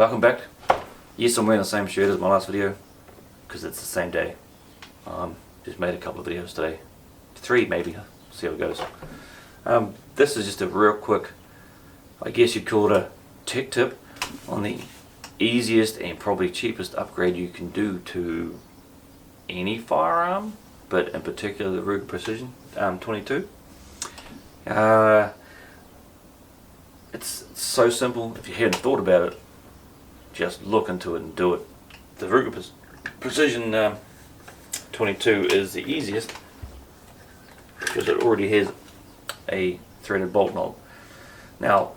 Welcome back. Yes, I'm wearing the same shirt as my last video because it's the same day. Just made a couple of videos today. 3 maybe, see how it goes. This is just a real quick, I guess you'd call it a tech tip on the easiest and probably cheapest upgrade you can do to any firearm, but in particular the Ruger Precision 22. It's so simple. If you hadn't thought about it, just look into it and do it. The Ruger Precision 22 is the easiest because it already has a threaded bolt knob. Now,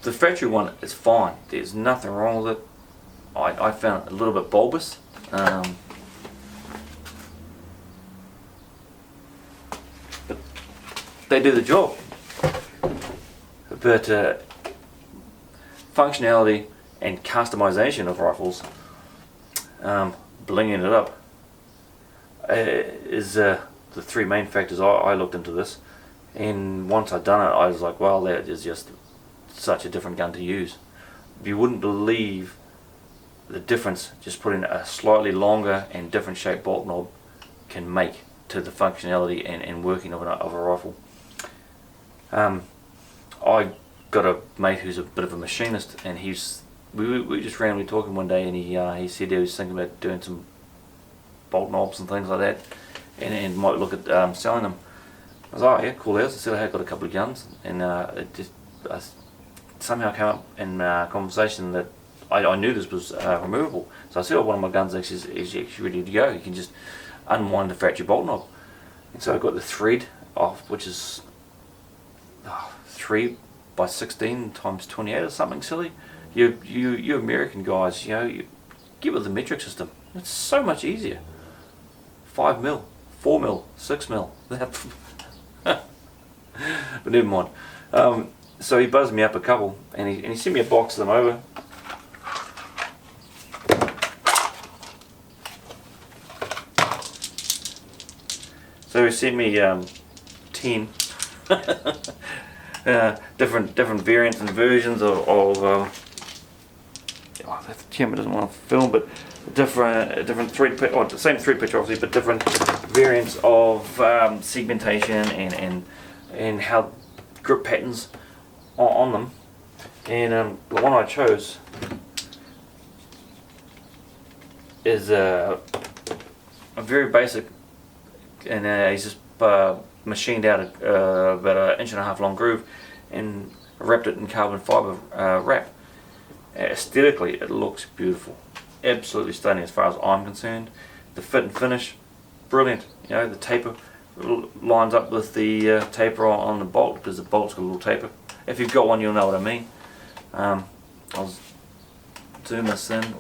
the factory one is fine. There's nothing wrong with it. I found it a little bit bulbous. But they do the job. But functionality and customization of rifles, blinging it up, is the 3 main factors I looked into this. And once I'd done it, I was like, well, that is just such a different gun to use. You wouldn't believe the difference just putting a slightly longer and different shaped bolt knob can make to the functionality and working of a rifle. I got a mate who's a bit of a machinist, and we were just randomly talking one day, and he said he was thinking about doing some bolt knobs and things like that, and might look at selling them. I was like, oh yeah, cool as. I said I had got a couple of guns, and it just somehow came up in conversation that I knew this was removable. So I said, oh, one of my guns is actually ready to go. You can just unwind the factory bolt knob. And so I got the thread off, which is 3 by 16 times 28 or something silly. You American guys, you get with the metric system. It's so much easier. 5mm, 4mm, 6mm. But never mind. So he buzzed me up a couple, and he sent me a box of them over. So he sent me 10 different variants and versions of the camera doesn't want to film, but different thread pitch, or the same thread pitch obviously, but different variants of segmentation and how grip patterns on them. And the one I chose is a very basic, and he's just machined out about 1.5 inch long groove and wrapped it in carbon fiber wrap. Aesthetically, it looks beautiful, absolutely stunning as far as I'm concerned. The fit and finish, brilliant. The taper lines up with the taper on the bolt, because the bolt's got a little taper. If you've got one, you'll know what I mean. I'll zoom this in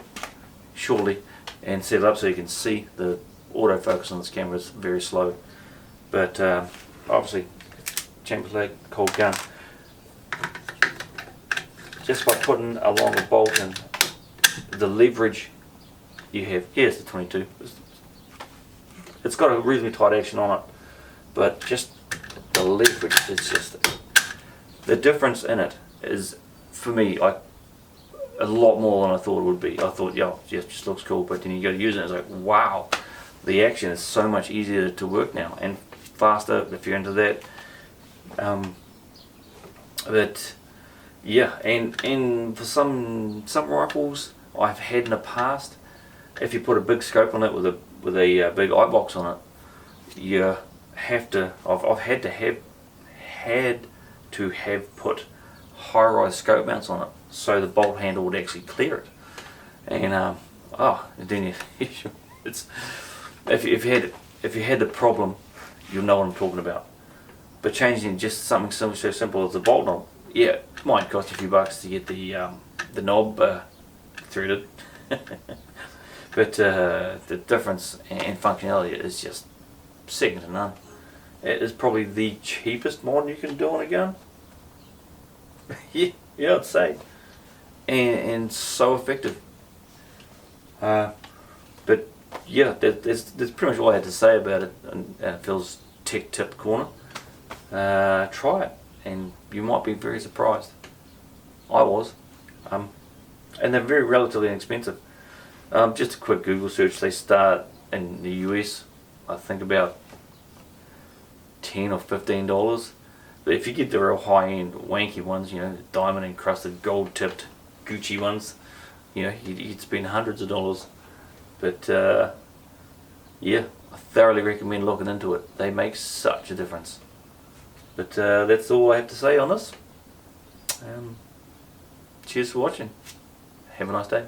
shortly and set it up so you can see the autofocus on this camera is very slow. But obviously, chamber leg, cold gun. Just by putting a longer bolt in, the leverage you have. Here's the 22. It's got a reasonably tight action on it, but just the leverage is just the difference in it is, for me, a lot more than I thought it would be. I thought, yeah, it just looks cool, but then you go to use it, and it's like, wow, the action is so much easier to work now and faster if you're into that. But yeah, and for some rifles I've had in the past, if you put a big scope on it with a big eye box on it, you have to. I've had to have put high-rise scope mounts on it so the bolt handle would actually clear it. And then it's if you had the problem, you'll know what I'm talking about. But changing just something so simple as the bolt knob, yeah, it might cost a few bucks to get the knob threaded, but the difference and functionality is just second to none. It is probably the cheapest mod you can do on a gun. yeah, I'd say, and so effective. But yeah, that's pretty much all I had to say about it. And Phil's Tech Tip Corner. Try it, and you might be very surprised. I was. and they're very relatively inexpensive. Just a quick Google search. They start in the US, I think about $10 or $15. But if you get the real high-end, wanky ones, the diamond encrusted, gold-tipped Gucci ones, you'd spend hundreds of dollars. But yeah, I thoroughly recommend looking into it. They make such a difference. But that's all I have to say on this. Cheers for watching. Have a nice day.